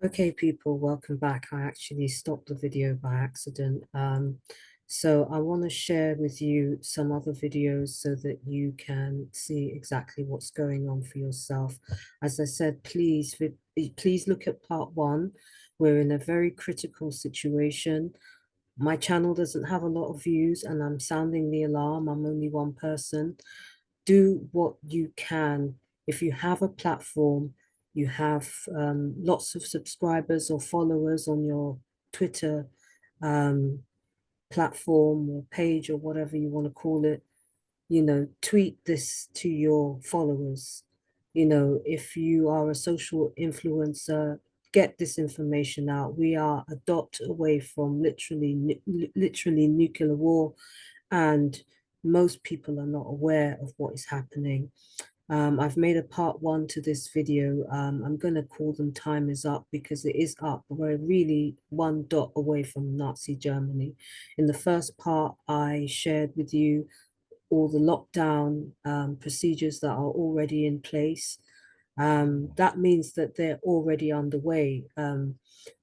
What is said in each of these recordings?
Okay, people, welcome back. I actually stopped the video by accident. So I want to share with you some other videos so that you can see exactly what's going on for yourself. As I said, please look at part one. We're in a very critical situation. My channel doesn't have a lot of views and I'm sounding the alarm. I'm only one person. Do what you can. If you have a platform, you have lots of subscribers or followers on your Twitter um, platform or page or whatever you want to call it, tweet this to your followers. If you are a social influencer, get this information out. We are a dot away from literally nuclear war, and most people are not aware of what is happening. I've made a part one to this video. I'm going to call them Time is Up because it is up. We're really one dot away from Nazi Germany. In the first part, I shared with you all the lockdown procedures that are already in place. That means that they're already underway.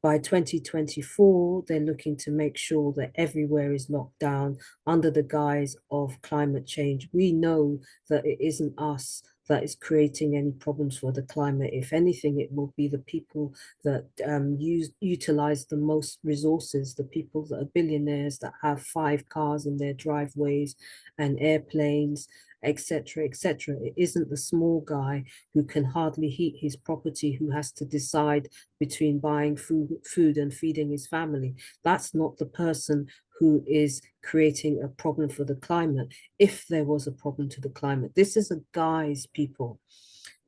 By 2024, they're looking to make sure that everywhere is locked down under the guise of climate change. We know that it isn't us that is creating any problems for the climate. If anything, it will be the people that utilize the most resources, the people that are billionaires that have 5 cars in their driveways and airplanes, etc., etc. It isn't the small guy who can hardly heat his property, who has to decide between buying food and feeding his family. That's not the person who is creating a problem for the climate. If there was a problem to the climate, this is a guise, people.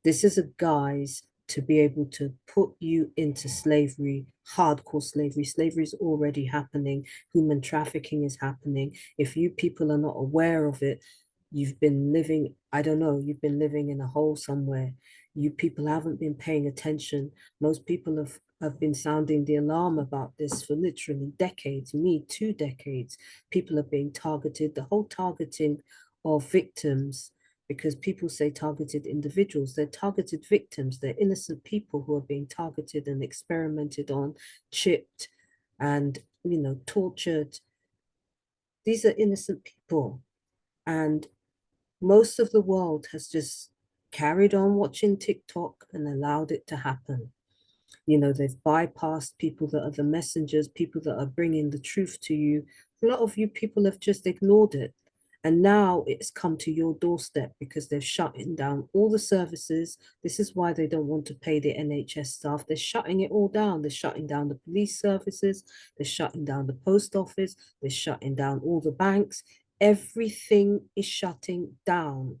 This is a guise to be able to put you into slavery, hardcore slavery. Slavery is already happening. Human trafficking is happening. If you people are not aware of it, you've been living, I don't know, you've been living in a hole somewhere. You people haven't been paying attention. Most people have been sounding the alarm about this for literally decades, me 2 decades. People are being targeted. The whole targeting of victims, because people say targeted individuals, they're targeted victims, they're innocent people who are being targeted and experimented on, chipped and, tortured. These are innocent people. And most of the world has just carried on watching TikTok and allowed it to happen. They've bypassed people that are the messengers, people that are bringing the truth to you. A lot of you people have just ignored it. And now it's come to your doorstep because they're shutting down all the services. This is why they don't want to pay the NHS staff. They're shutting it all down. They're shutting down the police services. They're shutting down the post office. They're shutting down all the banks. Everything is shutting down.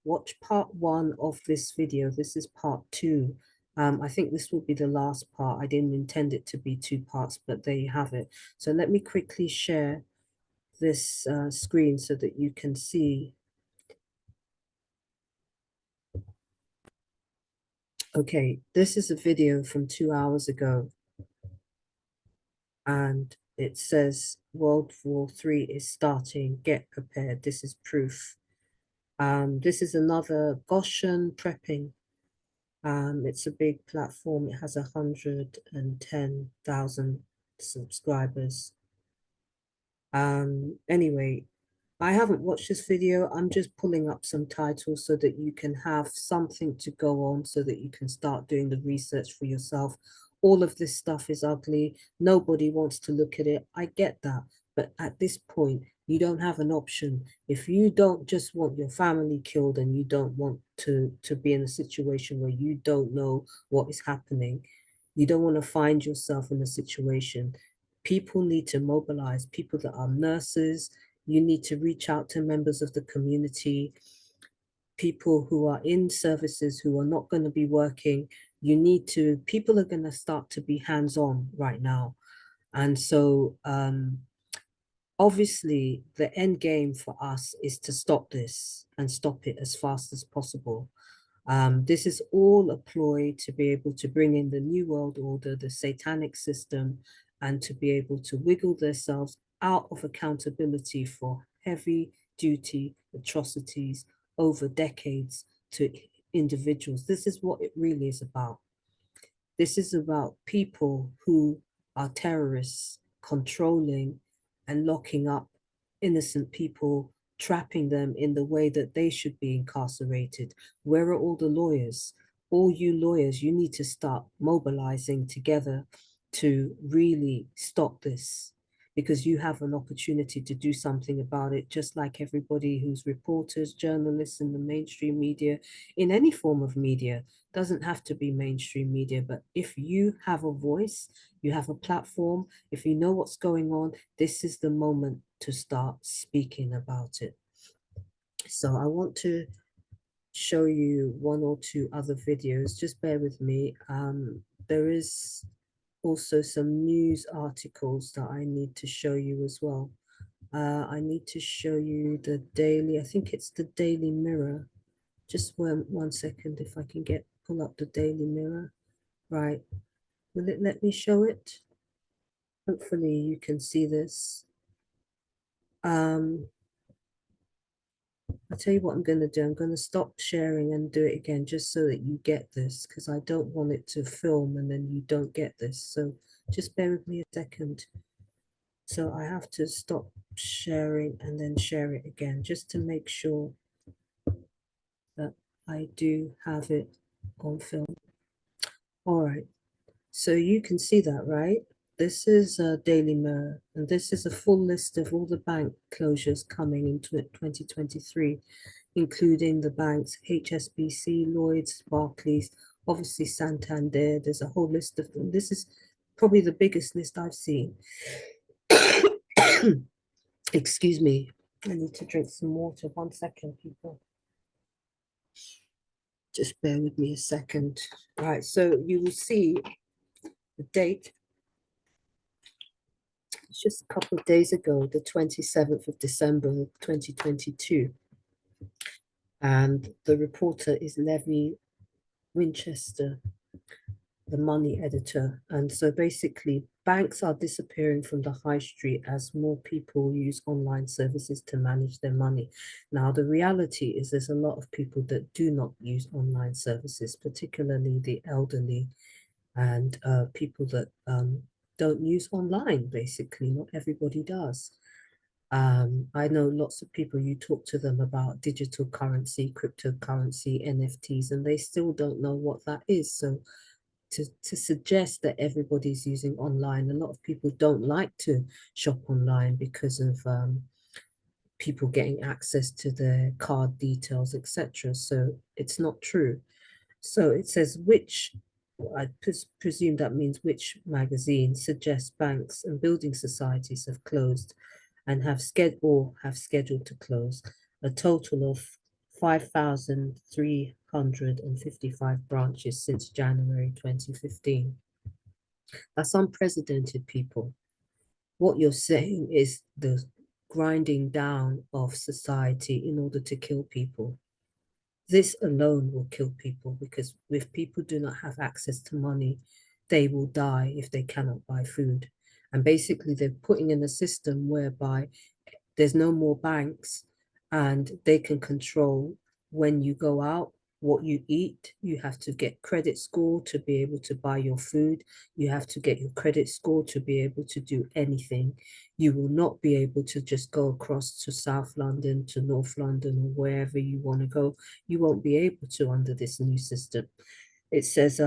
Watch part one of this video. This is part two. I think this will be the last part. I didn't intend it to be 2 parts, but there you have it. So let me quickly share this screen so that you can see. Okay, this is a video from 2 hours ago, and it says World War III is starting. Get prepared. This is proof. This is another Goshen prepping. It's a big platform. It has 110,000 subscribers. Anyway, I haven't watched this video. I'm just pulling up some titles so that you can have something to go on so that you can start doing the research for yourself. All of this stuff is ugly. Nobody wants to look at it. I get that. But at this point, you don't have an option. If you don't just want your family killed and you don't want to be in a situation where you don't know what is happening, you don't want to find yourself in a situation. People need to mobilize, people that are nurses, you need to reach out to members of the community, people who are in services who are not going to be working. People are going to start to be hands-on right now. And so obviously the end game for us is to stop this and stop it as fast as possible. This is all a ploy to be able to bring in the New World Order, the satanic system, and to be able to wiggle themselves out of accountability for heavy duty atrocities over decades to individuals. This is what it really is about. This is about people who are terrorists controlling and locking up innocent people, trapping them in the way that they should be incarcerated. Where are all the lawyers? All you lawyers, you need to start mobilizing together to really stop this, because you have an opportunity to do something about it, just like everybody who's reporters, journalists in the mainstream media, in any form of media. Doesn't have to be mainstream media, but if you have a voice, you have a platform, if you know what's going on, this is the moment to start speaking about it. So I want to show you one or two other videos. Just bear with me. There is also some news articles that I need to show you as well. I need to show you the daily, I think it's the Daily Mirror. Just one second, if I can pull up the Daily Mirror. Right, will it let me show it? Hopefully you can see this. Um, I'll tell you what I'm going to do. I'm going to stop sharing and do it again just so that you get this, because I don't want it to film and then you don't get this. So just bear with me a second. So I have to stop sharing and then share it again just to make sure that I do have it on film. All right, so you can see that, right? This is a Daily Mirror, and this is a full list of all the bank closures coming in 2023, including the banks HSBC, Lloyds, Barclays, obviously Santander. There's a whole list of them. This is probably the biggest list I've seen. Excuse me. I need to drink some water. 1 second, people. Just bear with me a second. Right, so you will see the date. It's just a couple of days ago, the 27th of December, 2022. And the reporter is Levy Winchester, the money editor. And so basically, banks are disappearing from the high street as more people use online services to manage their money. Now, the reality is there's a lot of people that do not use online services, particularly the elderly and people that don't use online, basically. Not everybody does. I know lots of people, you talk to them about digital currency, cryptocurrency, NFTs, and they still don't know what that is. So to suggest that everybody's using online, a lot of people don't like to shop online because of people getting access to their card details, etc. So it's not true. So it says which, I presume that means which magazine suggests banks and building societies have closed and have scheduled to close a total of 5,355 branches since January 2015. That's unprecedented, people. What you're saying is the grinding down of society in order to kill people. This alone will kill people, because if people do not have access to money, they will die if they cannot buy food. And basically, they're putting in a system whereby there's no more banks, and they can control when you go out, what you eat. You have to get credit score to be able to buy your food. You have to get your credit score to be able to do anything. You will not be able to just go across to South London, to North London, or wherever you want to go. You won't be able to under this new system. It says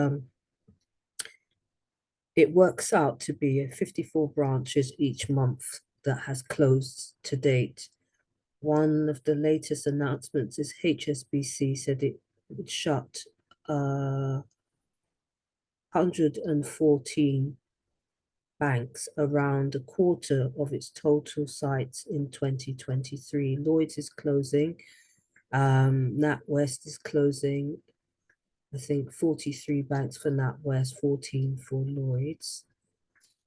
it works out to be 54 branches each month that has closed to date. One of the latest announcements is HSBC said it would shut 114 banks, around a quarter of its total sites in 2023. Lloyds is closing. NatWest is closing. I think 43 banks for NatWest, 14 for Lloyds.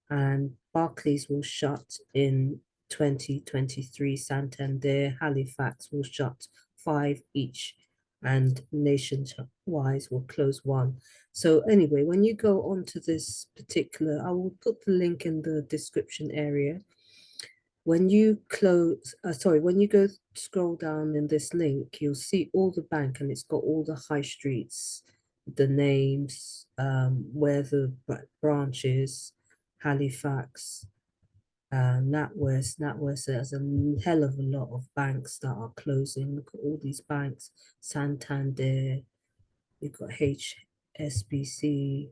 And Barclays will shut in 2023. Santander, Halifax will shut 5 each, and nationwide will close 1. So anyway, when you go onto this particular, I will put the link in the description area. When you when you go scroll down in this link, you'll see all the bank, and it's got all the high streets the names, where the branch is, Halifax, NatWest. NatWest, there's a hell of a lot of banks that are closing. Look at all these banks, Santander, you've got HSBC,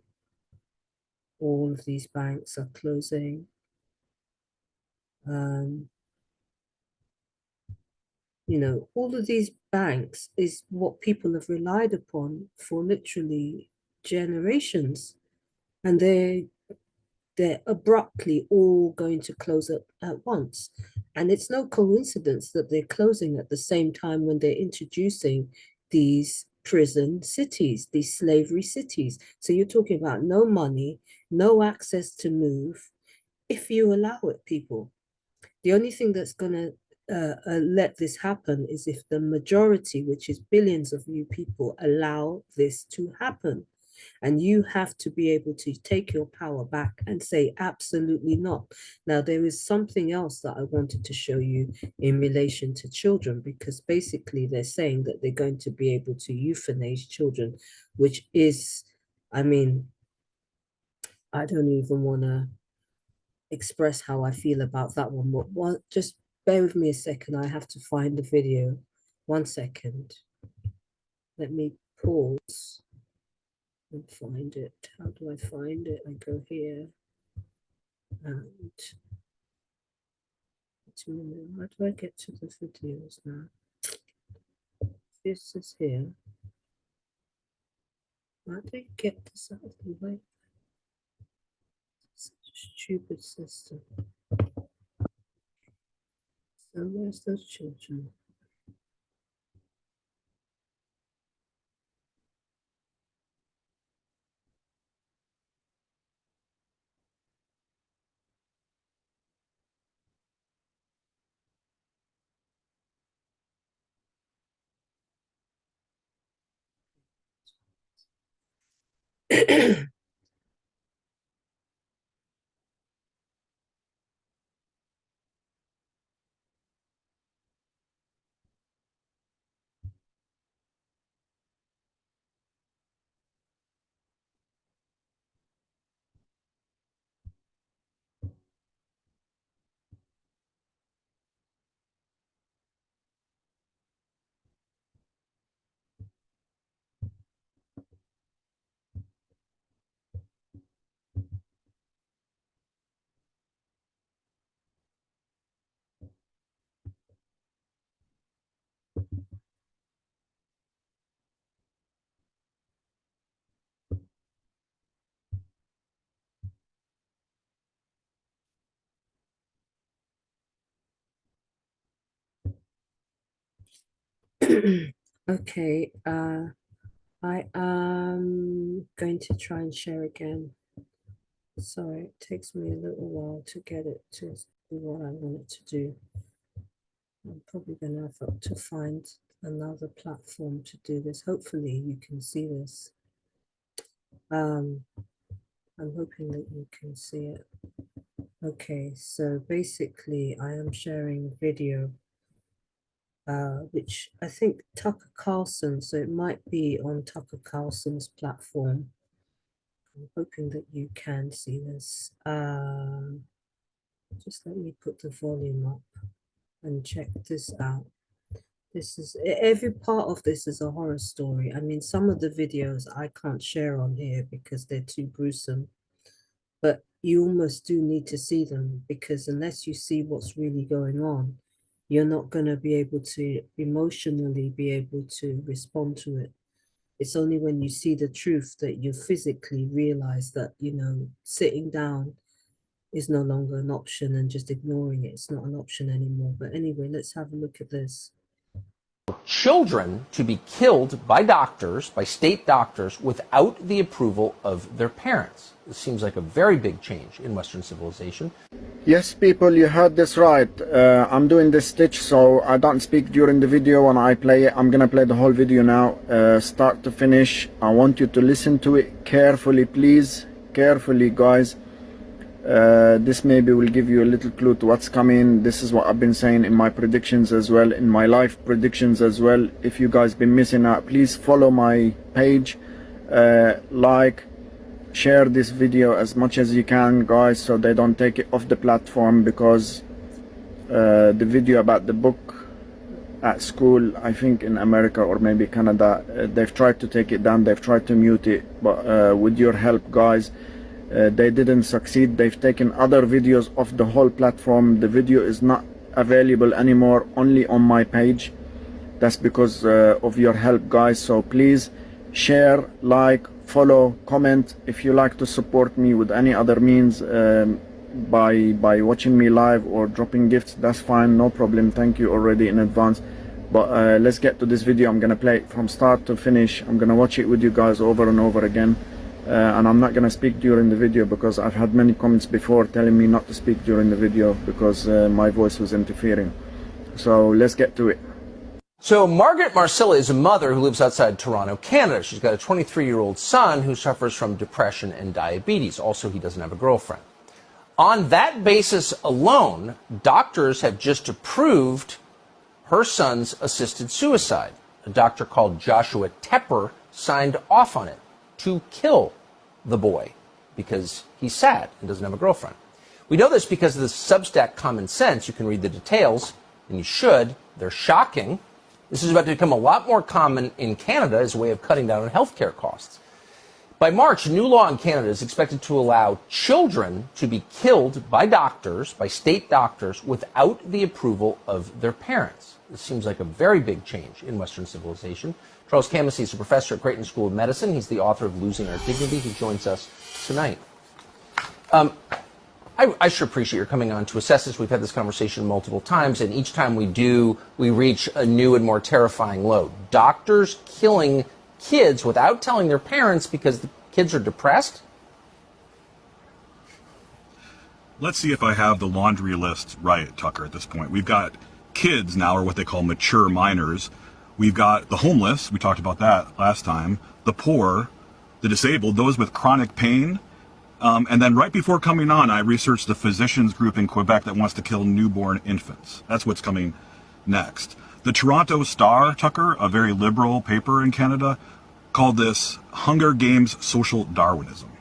all of these banks are closing. You know, all of these banks is what people have relied upon for literally generations, and they're abruptly all going to close at once. And it's no coincidence that they're closing at the same time when they're introducing these prison cities, these slavery cities. So you're talking about no money, no access to move, if you allow it, people. The only thing that's going to let this happen is if the majority, which is billions of you people, allow this to happen. And you have to be able to take your power back and say, absolutely not. Now, there is something else that I wanted to show you in relation to children, because basically they're saying that they're going to be able to euthanize children, which is, I mean, I don't even want to express how I feel about that one. But just bear with me a second. I have to find the video. 1 second. Let me pause and find it. How do I find it? I go here and how do I get to the videos now? This is here. How do I get this out of the way? Such a stupid system. So where's those children? Okay, I am going to try and share again. Sorry, it takes me a little while to get it to do what I want it to do. I'm probably going to have to find another platform to do this. Hopefully you can see this. I'm hoping that you can see it. Okay, so basically I am sharing a video, which I think Tucker Carlson, so it might be on Tucker Carlson's platform. I'm hoping that you can see this. Just let me put the volume up and check this out. This is, every part of this is a horror story. I mean, some of the videos I can't share on here because they're too gruesome, but you almost do need to see them, because unless you see what's really going on, you're not going to be able to emotionally be able to respond to it. It's only when you see the truth that you physically realize that, you know, sitting down is no longer an option, and just ignoring it, it's not an option anymore. But anyway, let's have a look at this. Children to be killed by doctors, by state doctors, without the approval of their parents. This seems like a very big change in Western civilization. Yes, people, you heard this right. I'm doing this stitch, so I don't speak during the video. When I play it, I'm gonna play the whole video now, start to finish. I want you to listen to it carefully, please. Carefully, guys. This maybe will give you a little clue to what's coming. This is what I've been saying in my predictions as well, in my life predictions as well. If you guys been missing out, please follow my page. like, share this video as much as you can, guys, so they don't take it off the platform, because the video about the book at school, I think in America or maybe Canada, they've tried to take it down, they've tried to mute it, but with your help, guys, they didn't succeed. They've taken other videos off the whole platform. The video is not available anymore, only on my page. That's because of your help, guys. So please share, like, follow, comment. If you like to support me with any other means, by watching me live or dropping gifts, that's fine, no problem. Thank you already in advance. But let's get to this video. I'm gonna play it from start to finish. I'm gonna watch it with you guys over and over again, and I'm not gonna speak during the video, because I've had many comments before telling me not to speak during the video because my voice was interfering. So let's get to it. So Margaret Marcilla is a mother who lives outside Toronto, Canada. She's got a 23-year-old son who suffers from depression and diabetes. Also, he doesn't have a girlfriend. On that basis alone, doctors have just approved her son's assisted suicide. A doctor called Joshua Tepper signed off on it to kill the boy because he's sad and doesn't have a girlfriend. We know this because of the Substack Common Sense. You can read the details, and you should. They're shocking. This is about to become a lot more common in Canada as a way of cutting down on healthcare costs. By March, a new law in Canada is expected to allow children to be killed by doctors, by state doctors, without the approval of their parents. This seems like a very big change in Western civilization. Charles Camasey is a professor at Creighton School of Medicine. He's the author of Losing Our Dignity. He joins us tonight. I sure appreciate your coming on to assess this. We've had this conversation multiple times, and each time we do, we reach a new and more terrifying low. Doctors killing kids without telling their parents because the kids are depressed? Let's see if I have the laundry list right, Tucker, at this point. We've got kids now, or what they call mature minors. We've got the homeless, we talked about that last time, the poor, the disabled, those with chronic pain. And then right before coming on, I researched the physicians group in Quebec that wants to kill newborn infants. That's what's coming next. The Toronto Star, Tucker, a very liberal paper in Canada, called this Hunger Games social Darwinism.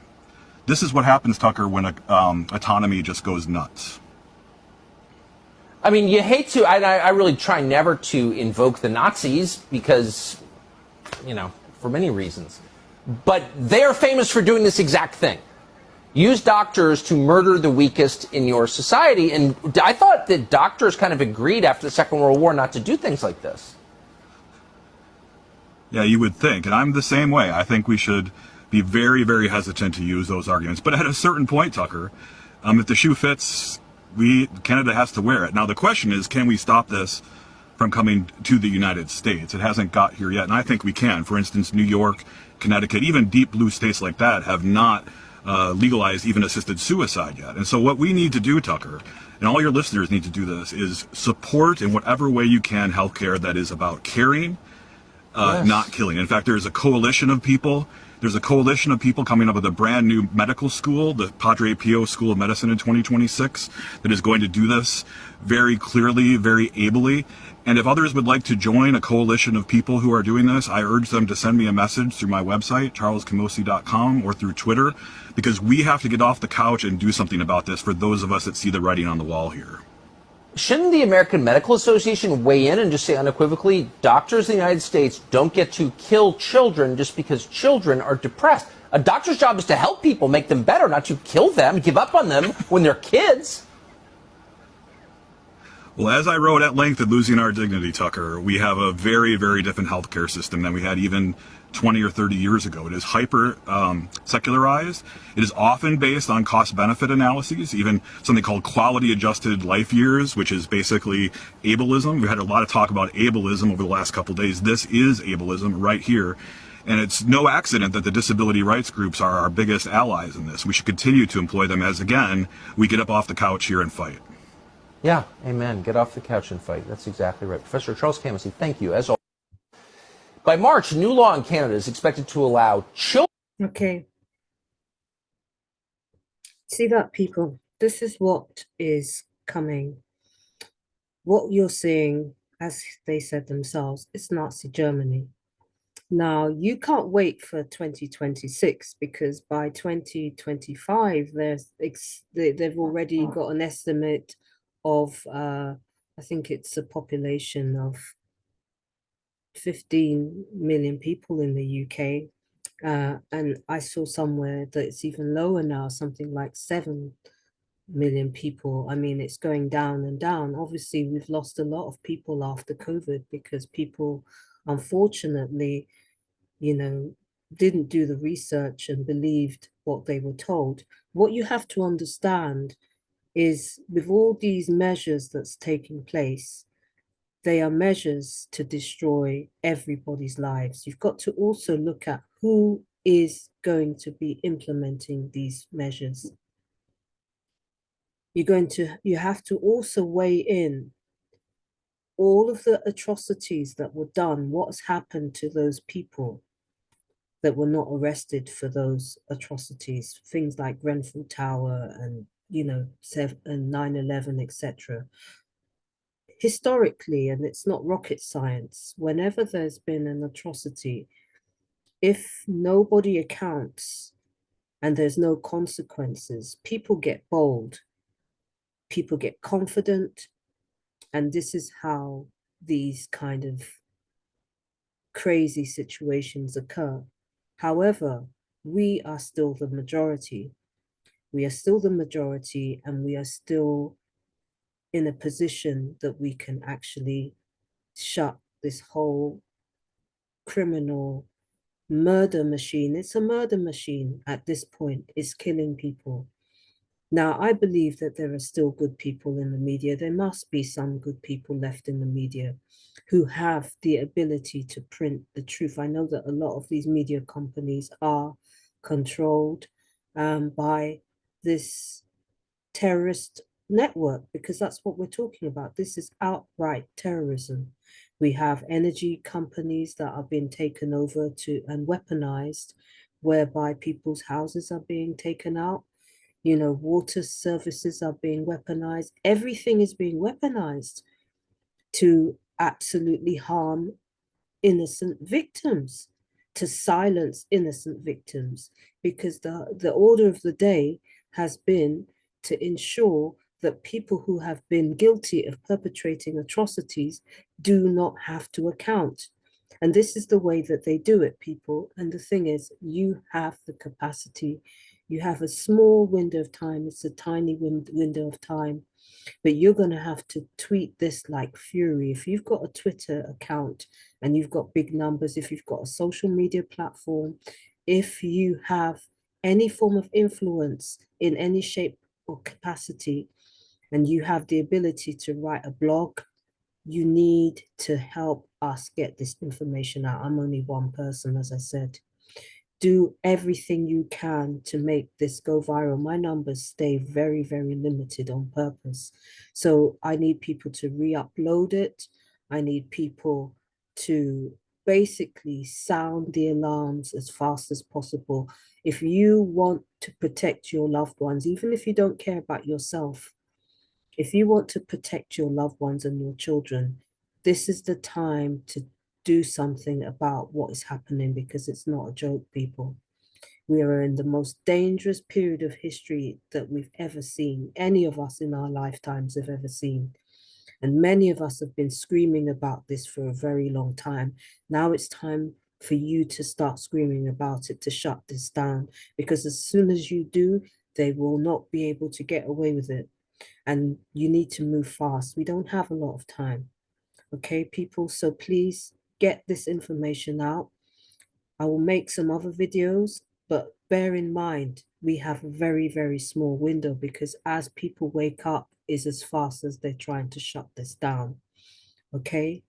This is what happens, Tucker, when autonomy just goes nuts. I mean, you hate to, I really try never to invoke the Nazis because, you know, for many reasons. But they are famous for doing this exact thing. Use doctors to murder the weakest in your society. And I thought that doctors kind of agreed after the Second World War not to do things like this. Yeah, you would think. And I'm the same way. I think we should be very, very hesitant to use those arguments. But at a certain point, Tucker, if the shoe fits, Canada has to wear it. Now, the question is, can we stop this from coming to the United States? It hasn't got here yet, and I think we can. For instance, New York, Connecticut, even deep blue states like that have not legalized even assisted suicide yet. And so what we need to do, Tucker, and all your listeners need to do this, is support in whatever way you can healthcare that is about caring, Yes. not killing. In fact, there's a coalition of people. There's a coalition of people coming up with a brand new medical school, the Padre Pio School of Medicine in 2026, that is going to do this very clearly, very ably. And if others would like to join a coalition of people who are doing this, I urge them to send me a message through my website, charlescamosi.com, or through Twitter, because we have to get off the couch and do something about this for those of us that see the writing on the wall here. Shouldn't the American Medical Association weigh in and just say unequivocally, doctors in the United States don't get to kill children just because children are depressed? A doctor's job is to help people, make them better, not to kill them, give up on them when they're kids. Well, as I wrote at length in Losing Our Dignity, Tucker, we have a very, very different healthcare system than we had even 20 or 30 years ago. It is hyper secularized. It is often based on cost-benefit analyses, even something called quality-adjusted life years, which is basically ableism. We've had a lot of talk about ableism over the last couple of days. This is ableism right here. And it's no accident that the disability rights groups are our biggest allies in this. We should continue to employ them as, again, we get up off the couch here and fight. Yeah, amen. Get off the couch and fight. That's exactly right. Professor Charles Camasey, thank you. As always. By March, a new law in Canada is expected to allow children. Okay. See that, people? This is what is coming. What you're seeing, as they said themselves, it's Nazi Germany. Now, you can't wait for 2026 because by 2025, they've already got an estimate of, I think it's a population of 15 million people in the UK. And I saw somewhere that it's even lower now, something like 7 million people. I mean, it's going down and down. Obviously, we've lost a lot of people after COVID because people, unfortunately, you know, didn't do the research and believed what they were told. What you have to understand is with all these measures that's taking place, they are measures to destroy everybody's lives. You've got to also look at who is going to be implementing these measures. You have to also weigh in all of the atrocities that were done, what's happened to those people that were not arrested for those atrocities, things like Grenfell Tower and, you know, 9/11, etc. Historically, and it's not rocket science, whenever there's been an atrocity, if nobody accounts and there's no consequences, people get bold, people get confident, and this is how these kind of crazy situations occur. However, we are still the majority. We are still the majority, and we are still in a position that we can actually shut this whole criminal murder machine. It's a murder machine at this point. It's killing people. Now, I believe that there are still good people in the media. There must be some good people left in the media who have the ability to print the truth. I know that a lot of these media companies are controlled by this terrorist network because that's what we're talking about. This is outright terrorism. We have energy companies that are being taken over to and weaponized, whereby people's houses are being taken out. You know, water services are being weaponized. Everything is being weaponized to absolutely harm innocent victims, to silence innocent victims, because the order of the day has been to ensure that people who have been guilty of perpetrating atrocities do not have to account. And this is the way that they do it, people. And the thing is, you have the capacity. You have a small window of time. It's a tiny window of time, but you're going to have to tweet this like fury. If you've got a Twitter account and you've got big numbers, if you've got a social media platform, if you have any form of influence in any shape or capacity, and you have the ability to write a blog, you need to help us get this information out. I'm only one person, as I said. Do everything you can to make this go viral. My numbers stay very, very limited on purpose. So I need people to re-upload it. I need people to basically sound the alarms as fast as possible. If you want to protect your loved ones, even if you don't care about yourself, if you want to protect your loved ones and your children, this is the time to do something about what is happening because it's not a joke, people. We are in the most dangerous period of history that we've ever seen, any of us in our lifetimes have ever seen. And many of us have been screaming about this for a very long time. Now it's time for you to start screaming about it, to shut this down, because as soon as you do, they will not be able to get away with it. And you need to move fast. We don't have a lot of time. Okay, people? So please get this information out. I will make some other videos, but bear in mind, we have a very, very small window because as people wake up is as fast as they're trying to shut this down. Okay,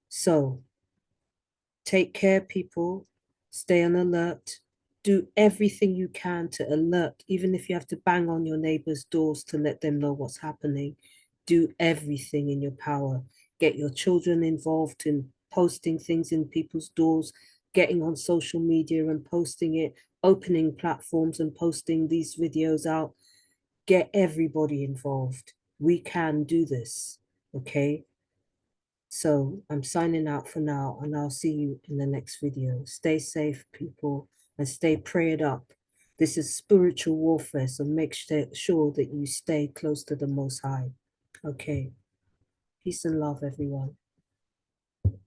so take care, people. Stay on alert. Do everything you can to alert, even if you have to bang on your neighbors' doors to let them know what's happening. Do everything in your power. Get your children involved in posting things in people's doors, getting on social media and posting it, opening platforms and posting these videos out. Get everybody involved. We can do this, okay? So I'm signing out for now, and I'll see you in the next video. Stay safe, people, and stay prayed up. This is spiritual warfare, so make sure that you stay close to the Most High. Okay. Peace and love, everyone.